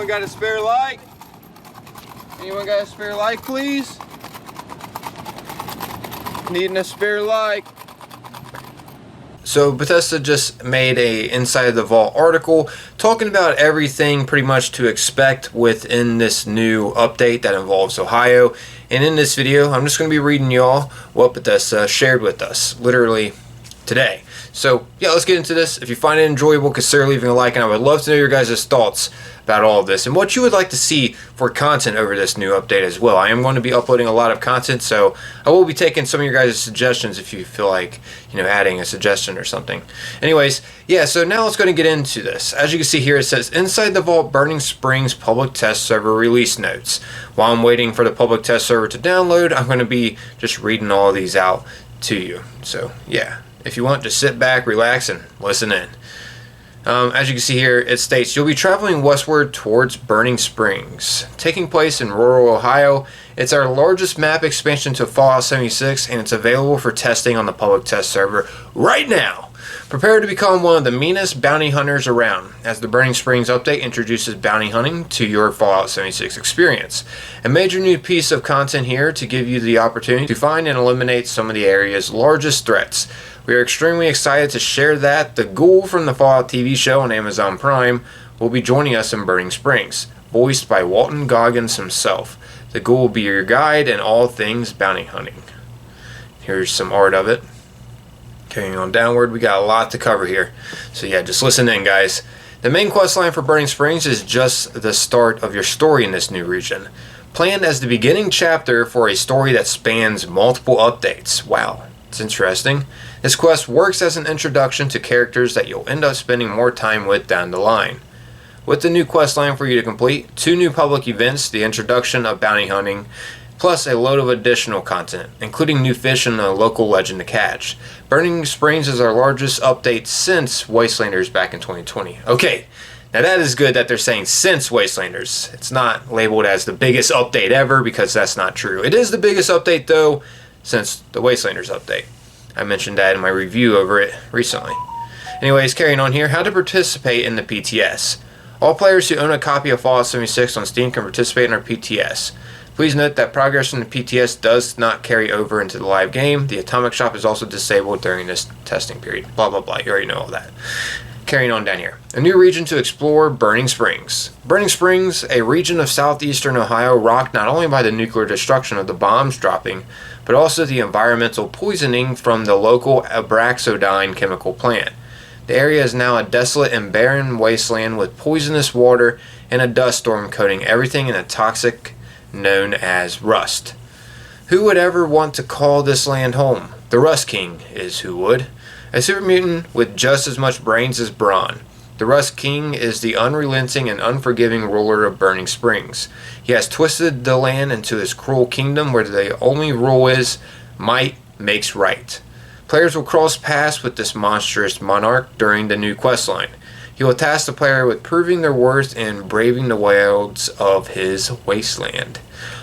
Anyone got a spare like? Anyone got a spare like, please? Needing a spare like. So Bethesda just made a Inside the Vault article talking about everything pretty much to expect within this new update that involves Ohio. And in this video, I'm just going to be reading y'all what Bethesda shared with us, literally today. So yeah, let's get into this. If you find it enjoyable, consider leaving a like, and I would love to know your guys' thoughts about all of this and what you would like to see for content over this new update as well. I am going to be uploading a lot of content, so I will be taking some of your guys' suggestions if you feel like, adding a suggestion or something. Anyways, yeah, so now let's go and get into this. As you can see here, it says Inside the Vault Burning Springs public test server release notes. While I'm waiting for the public test server to download, I'm going to be just reading all of these out to you. So yeah, if you want, just sit back, relax, and listen in. As you can see here, it states, you'll be traveling westward towards Burning Springs. Taking place in rural Ohio, it's our largest map expansion to Fallout 76, and it's available for testing on the public test server right now. Prepare to become one of the meanest bounty hunters around, as the Burning Springs update introduces bounty hunting to your Fallout 76 experience. A major new piece of content here to give you the opportunity to find and eliminate some of the area's largest threats. We are extremely excited to share that the ghoul from the Fallout TV show on Amazon Prime will be joining us in Burning Springs, voiced by Walton Goggins himself. The ghoul will be your guide in all things bounty hunting. Here's some art of it. Carrying on downward, we got a lot to cover here. So yeah, just listen in, guys. The main quest line for Burning Springs is just the start of your story in this new region. Planned as the beginning chapter for a story that spans multiple updates. Wow, it's interesting. This quest works as an introduction to characters that you'll end up spending more time with down the line. With the new quest line for you to complete, 2 new public events, the introduction of bounty hunting, plus a load of additional content, including new fish and a local legend to catch. Burning Springs is our largest update since Wastelanders back in 2020. Okay, now that is good that they're saying since Wastelanders. It's not labeled as the biggest update ever, because that's not true. It is the biggest update though since the Wastelanders update. I mentioned that in my review over it recently. Anyways, carrying on here, how to participate in the PTS. All players who own a copy of Fallout 76 on Steam can participate in our PTS. Please note that progress in the PTS does not carry over into the live game. The Atomic Shop is also disabled during this testing period. Blah, blah, blah. You already know all that. Carrying on down here. A new region to explore, Burning Springs. Burning Springs, a region of southeastern Ohio rocked not only by the nuclear destruction of the bombs dropping, but also the environmental poisoning from the local abraxodine chemical plant. The area is now a desolate and barren wasteland with poisonous water and a dust storm coating everything in a toxic known as rust. Who would ever want to call this land home? The Rust King is who would. A super mutant with just as much brains as brawn. The Rust King is the unrelenting and unforgiving ruler of Burning Springs. He has twisted the land into his cruel kingdom where the only rule is might makes right. Players will cross paths with this monstrous monarch during the new questline. He will task the player with proving their worth and braving the wilds of his wasteland.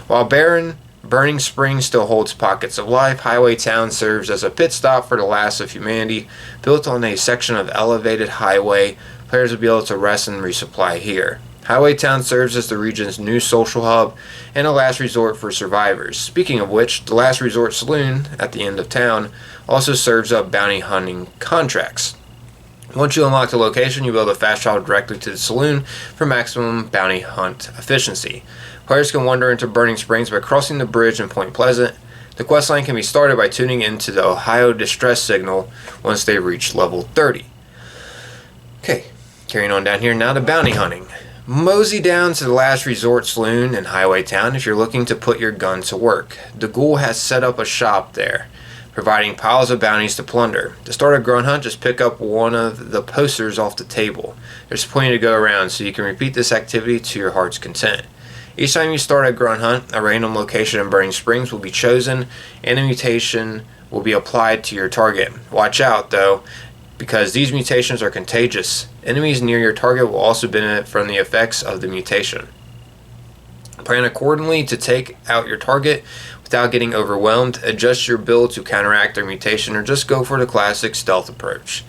While Burning Springs still holds pockets of life, Highway Town serves as a pit stop for the last of humanity. Built on a section of elevated highway, players will be able to rest and resupply here. Highway Town serves as the region's new social hub and a last resort for survivors. Speaking of which, the Last Resort Saloon at the end of town also serves up bounty hunting contracts. Once you unlock the location, you'll be able to fast travel directly to the saloon for maximum bounty hunt efficiency. Players can wander into Burning Springs by crossing the bridge in Point Pleasant. The questline can be started by tuning into the Ohio distress signal once they reach level 30. Okay, carrying on down here now to bounty hunting. Mosey down to the Last Resort Saloon in Highway Town if you're looking to put your gun to work. The ghoul has set up a shop there, providing piles of bounties to plunder. To start a grunt hunt, just pick up one of the posters off the table. There's plenty to go around, so you can repeat this activity to your heart's content. Each time you start a grunt hunt, a random location in Burning Springs will be chosen, and a mutation will be applied to your target. Watch out, though, because these mutations are contagious. Enemies near your target will also benefit from the effects of the mutation. Plan accordingly to take out your target without getting overwhelmed. Adjust your build to counteract their mutation, or just go for the classic stealth approach.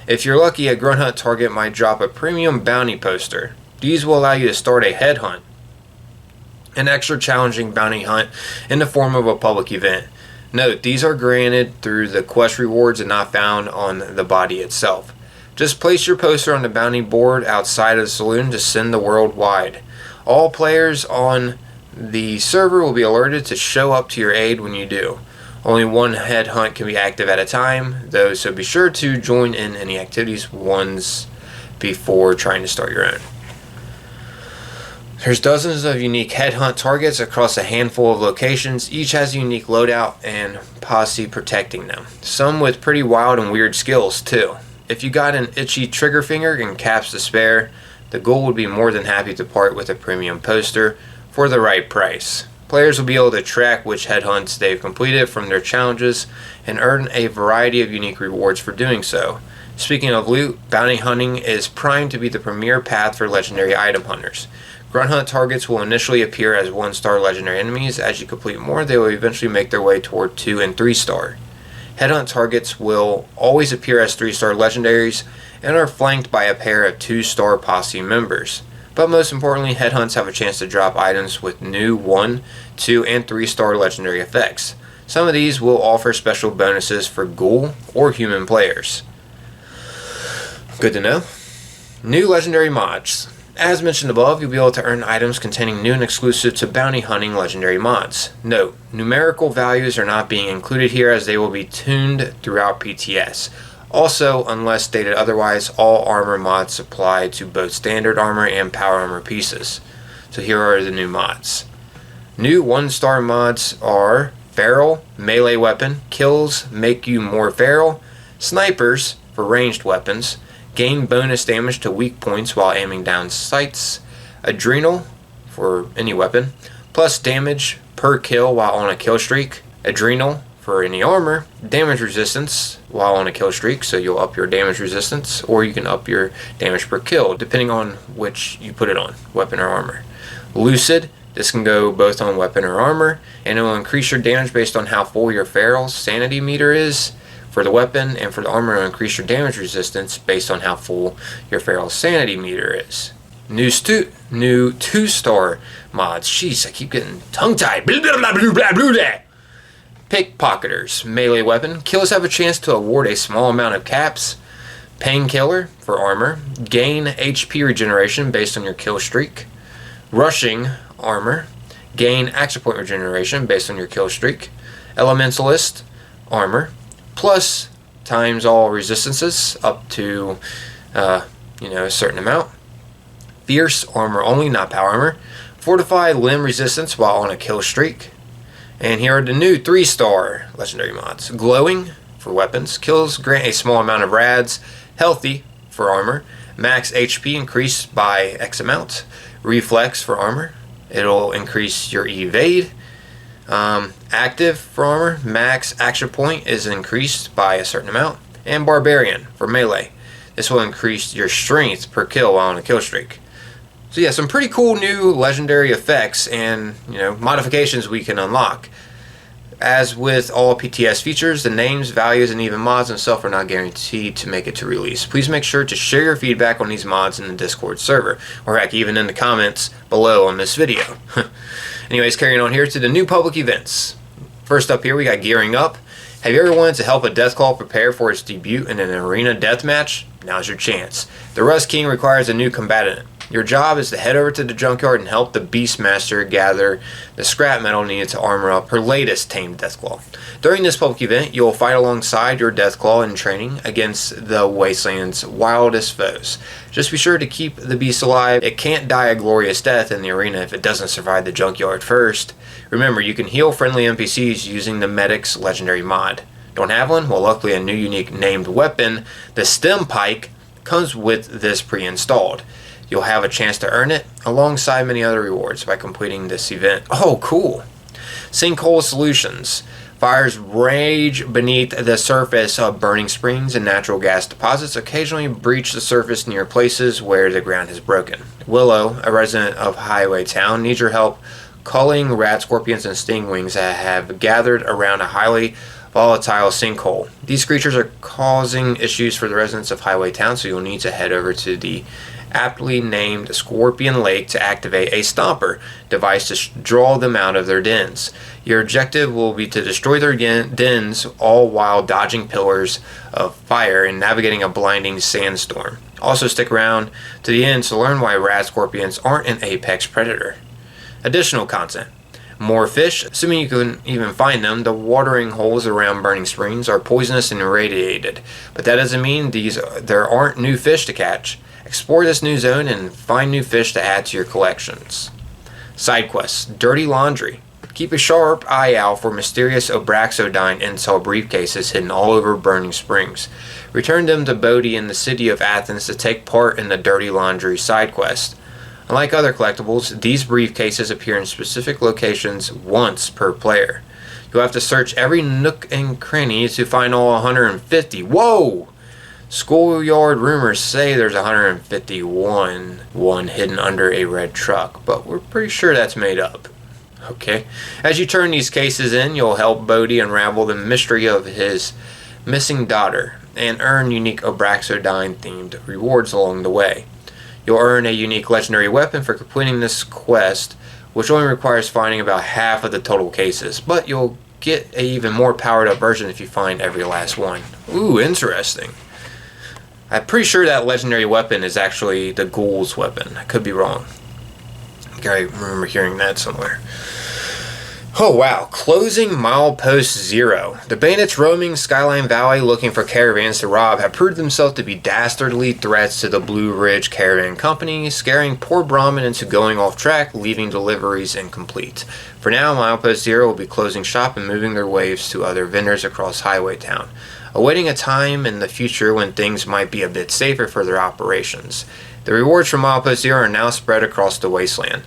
If you're lucky, a grunt hunt target might drop a premium bounty poster. These will allow you to start a headhunt, an extra challenging bounty hunt in the form of a public event. Note, these are granted through the quest rewards and not found on the body itself. Just place your poster on the bounty board outside of the saloon to send the world wide. All players on the server will be alerted to show up to your aid when you do. Only one headhunt can be active at a time, though, so be sure to join in any activities once before trying to start your own. There's dozens of unique headhunt targets across a handful of locations. Each has a unique loadout and posse protecting them. Some with pretty wild and weird skills too. If you got an itchy trigger finger and caps to spare, the ghoul would be more than happy to part with a premium poster for the right price. Players will be able to track which headhunts they've completed from their challenges and earn a variety of unique rewards for doing so. Speaking of loot, bounty hunting is primed to be the premier path for legendary item hunters. Grunt hunt targets will initially appear as 1-star legendary enemies. As you complete more, they will eventually make their way toward 2 and 3-star. Headhunt targets will always appear as 3-star legendaries and are flanked by a pair of 2-star posse members. But most importantly, headhunts have a chance to drop items with new 1, 2, and 3-star legendary effects. Some of these will offer special bonuses for ghoul or human players. Good to know. New legendary mods. As mentioned above, you'll be able to earn items containing new and exclusive to bounty hunting legendary mods. Note, numerical values are not being included here as they will be tuned throughout PTS. Also, unless stated otherwise, all armor mods apply to both standard armor and power armor pieces. So here are the new mods. New 1-star mods are Feral, melee weapon, kills make you more feral, snipers for ranged weapons, gain bonus damage to weak points while aiming down sights, adrenal for any weapon, plus damage per kill while on a kill streak, adrenal for any armor, damage resistance while on a kill streak, so you'll up your damage resistance, or you can up your damage per kill depending on which you put it on, weapon or armor. Lucid, this can go both on weapon or armor, and it will increase your damage based on how full your feral's sanity meter is. For the weapon, and for the armor, it'll increase your damage resistance based on how full your feral's sanity meter is. New 2-star mods. Jeez, I keep getting tongue-tied. Blah, blah, blah, blah, blah, blah, blah. Pickpocketers. Melee weapon. Kills have a chance to award a small amount of caps. Painkiller for armor. Gain HP regeneration based on your kill streak. Rushing armor. Gain action point regeneration based on your kill streak. Elementalist armor. Plus times all resistances up to a certain amount. Fierce armor only, not power armor. Fortify limb resistance while on a kill streak. And here are the new 3-star legendary mods. Glowing for weapons. Kills grant a small amount of rads. Healthy for armor. Max HP increased by X amount. Reflex for armor. It'll increase your evade. Active for armor, max action point is increased by a certain amount. And Barbarian for melee. This will increase your strength per kill while on a kill streak. So yeah, some pretty cool new legendary effects and modifications we can unlock. As with all PTS features, the names, values, and even mods themselves are not guaranteed to make it to release. Please make sure to share your feedback on these mods in the Discord server, or heck, even in the comments below on this video. Anyways, carrying on here to the new public events. First up here, we got Gearing Up. Have you ever wanted to help a Deathclaw prepare for its debut in an arena deathmatch? Now's your chance. The Rust King requires a new combatant. Your job is to head over to the junkyard and help the Beastmaster gather the scrap metal needed to armor up her latest tamed Deathclaw. During this public event, you will fight alongside your Deathclaw in training against the Wasteland's wildest foes. Just be sure to keep the beast alive. It can't die a glorious death in the arena if it doesn't survive the junkyard first. Remember, you can heal friendly NPCs using the Medic's legendary mod. Don't have one? Well, luckily a new unique named weapon, the Stem Pike, comes with this pre-installed. You'll have a chance to earn it alongside many other rewards by completing this event. Oh, cool. Sinkhole Solutions. Fires rage beneath the surface of burning springs and natural gas deposits occasionally breach the surface near places where the ground is broken. Willow, a resident of Highway Town, needs your help culling rat scorpions and stingwings that have gathered around a highly volatile sinkhole. These creatures are causing issues for the residents of Highway Town, so you'll need to head over to the aptly named Scorpion Lake, to activate a Stomper device to draw them out of their dens. Your objective will be to destroy their dens, all while dodging pillars of fire and navigating a blinding sandstorm. Also stick around to the end to learn why rad scorpions aren't an apex predator. Additional content. More fish, assuming you can even find them. The watering holes around Burning Springs are poisonous and irradiated, but that doesn't mean there aren't new fish to catch. Explore this new zone and find new fish to add to your collections. Side quests. Dirty Laundry. Keep a sharp eye out for mysterious Obraxodine intel briefcases hidden all over Burning Springs. Return them to Bodhi in the city of Athens to take part in the Dirty Laundry side quest. Unlike other collectibles, these briefcases appear in specific locations once per player. You'll have to search every nook and cranny to find all 150. Whoa! Schoolyard rumors say there's 151, one hidden under a red truck, but we're pretty sure that's made up. Okay. As you turn these cases in, you'll help Bodhi unravel the mystery of his missing daughter and earn unique Obraxodine-themed rewards along the way. You'll earn a unique legendary weapon for completing this quest, which only requires finding about half of the total cases, but you'll get an even more powered up version if you find every last one. Ooh, interesting. I'm pretty sure that legendary weapon is actually the ghoul's weapon. I could be wrong. I remember hearing that somewhere. Oh wow, closing Milepost Zero. The bandits roaming Skyline Valley looking for caravans to rob have proved themselves to be dastardly threats to the Blue Ridge Caravan Company, scaring poor Brahmin into going off track, leaving deliveries incomplete. For now, Milepost Zero will be closing shop and moving their waves to other vendors across Highway Town, awaiting a time in the future when things might be a bit safer for their operations. The rewards from Milepost Zero are now spread across the wasteland.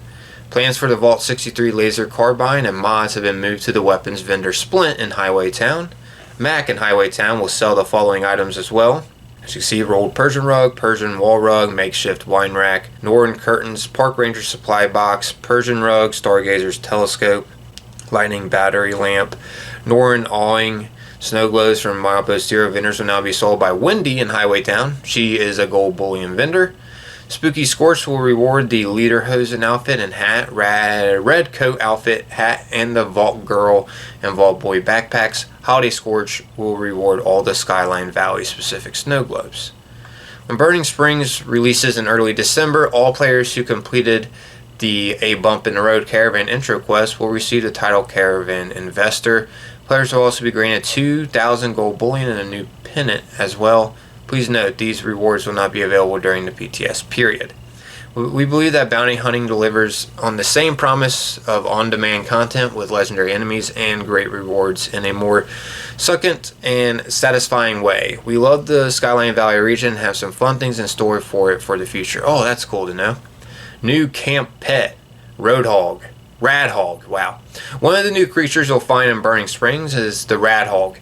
Plans for the Vault 63 laser carbine and mods have been moved to the weapons vendor Splint in Highway Town. Mac in Highway Town will sell the following items as well. As you see, rolled Persian rug, Persian wall rug, makeshift wine rack, Norton curtains, Park Ranger supply box, Persian rug, Stargazer's telescope, lightning battery lamp, Norton awning, snow globes from Milepost Zero vendors will now be sold by Wendy in Highway Town. She is a gold bullion vendor. Spooky Scorch will reward the Lederhosen outfit and hat, red coat outfit, hat, and the Vault Girl and Vault Boy backpacks. Holiday Scorch will reward all the Skyline Valley specific snow globes. When Burning Springs releases in early December, all players who completed the A Bump in the Road Caravan intro quest will receive the title Caravan Investor. Players will also be granted 2,000 gold bullion and a new pennant as well. Please note, these rewards will not be available during the PTS period. We believe that bounty hunting delivers on the same promise of on-demand content with legendary enemies and great rewards in a more succulent and satisfying way. We love the Skyline Valley region and have some fun things in store for it for the future. Oh, that's cool to know. New camp pet, Roadhog. Radhog, wow. One of the new creatures you'll find in Burning Springs is the Radhog.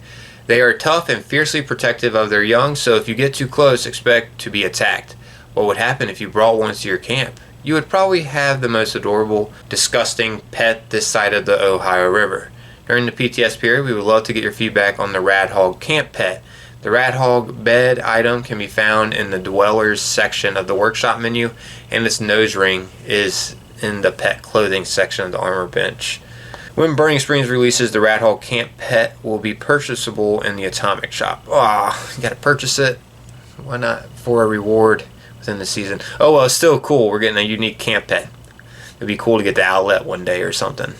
They are tough and fiercely protective of their young, so if you get too close, expect to be attacked. What would happen if you brought one to your camp? You would probably have the most adorable, disgusting pet this side of the Ohio River. During the PTS period, we would love to get your feedback on the Radhog camp pet. The Radhog bed item can be found in the Dwellers section of the workshop menu, and its nose ring is in the pet clothing section of the armor bench. When Burning Springs releases, the Radhog Camp Pet will be purchasable in the Atomic Shop. You gotta purchase it. Why not for a reward within the season? Oh well, it's still cool. We're getting a unique camp pet. It'd be cool to get the outlet one day or something.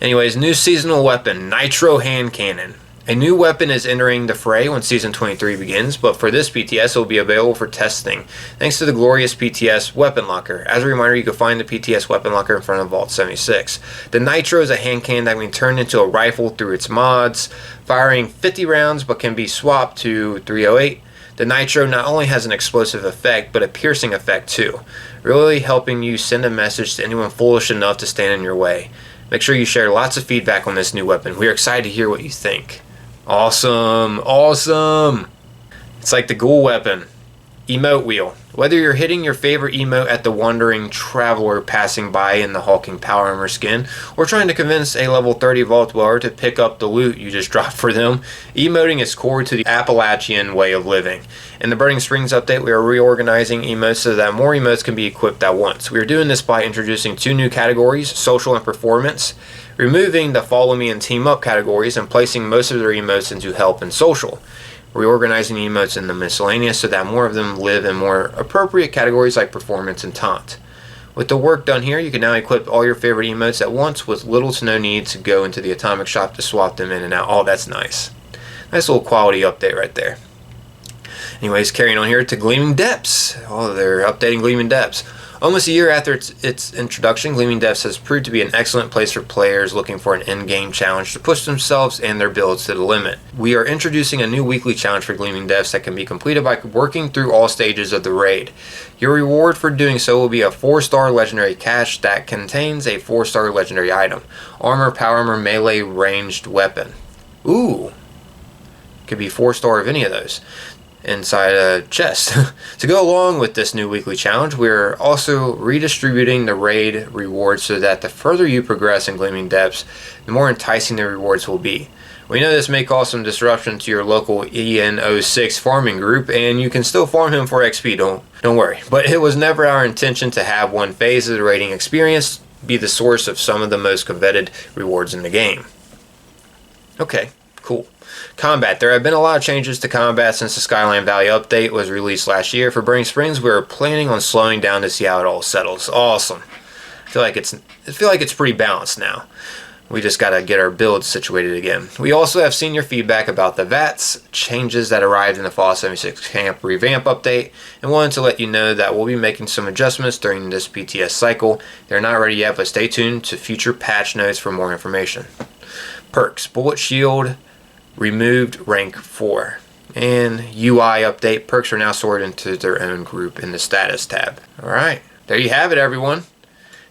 Anyways, new seasonal weapon, Nitro Hand Cannon. A new weapon is entering the fray when Season 23 begins, but for this PTS it will be available for testing, thanks to the glorious PTS Weapon Locker. As a reminder, you can find the PTS Weapon Locker in front of Vault 76. The Nitro is a hand cannon that can be turned into a rifle through its mods, firing 50 rounds but can be swapped to 308. The Nitro not only has an explosive effect, but a piercing effect too, really helping you send a message to anyone foolish enough to stand in your way. Make sure you share lots of feedback on this new weapon. We are excited to hear what you think. Awesome! Awesome! It's like the ghoul weapon. Emote wheel. Whether you're hitting your favorite emote at the wandering traveler passing by in the hulking power armor skin, or trying to convince a level 30 vault dweller to pick up the loot you just dropped for them, emoting is core to the Appalachian way of living. In the Burning Springs update, we are reorganizing emotes so that more emotes can be equipped at once. We are doing this by introducing 2 new categories, social and performance, removing the follow me and team up categories, and placing most of their emotes into help and social. Reorganizing emotes in the miscellaneous so that more of them live in more appropriate categories like performance and taunt. With the work done here, you can now equip all your favorite emotes at once with little to no need to go into the atomic shop to swap them in and out. Oh, that's nice. Nice little quality update right there. Anyways, carrying on here to Gleaming Depths. Oh, they're updating Gleaming Depths. Almost a year after its introduction, Gleaming Depths has proved to be an excellent place for players looking for an in-game challenge to push themselves and their builds to the limit. We are introducing a new weekly challenge for Gleaming Depths that can be completed by working through all stages of the raid. Your reward for doing so will be a 4-star legendary cache that contains a 4-star legendary item. Armor, power armor, melee, ranged weapon. Ooh. Could be 4-star of any of those inside a chest. To go along with this new weekly challenge, we're also redistributing the raid rewards so that the further you progress in Gleaming Depths, the more enticing the rewards will be. We know this may cause some disruption to your local EN06 farming group, and you can still farm him for XP, don't worry. But it was never our intention to have one phase of the raiding experience be the source of some of the most coveted rewards in the game. Okay, cool. Combat. There have been a lot of changes to combat since the Skyline Valley update was released last year. For Burning Springs, we're planning on slowing down to see how it all settles. Awesome. I feel like it's pretty balanced now. We just gotta get our builds situated again. We also have seen your feedback about the VATS changes that arrived in the Fall 76 Camp revamp update, and wanted to let you know that we'll be making some adjustments during this PTS cycle. They're not ready yet, but stay tuned to future patch notes for more information. Perks. Bullet Shield removed rank 4. And UI update. Perks are now sorted into their own group in the status tab. Alright, there you have it, everyone.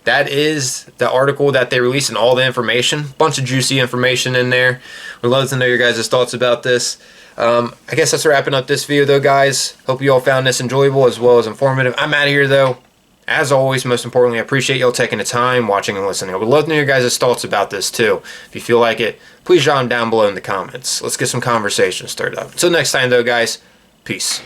That is the article that they released and all the information. Bunch of juicy information in there. We'd love to know your guys' thoughts about this. I guess that's wrapping up this video though, guys. Hope you all found this enjoyable as well as informative. I'm out of here though. As always, most importantly, I appreciate y'all taking the time, watching and listening. I would love to know your guys' thoughts about this too. If you feel like it, please drop them down below in the comments. Let's get some conversation started up. Until next time though, guys, peace.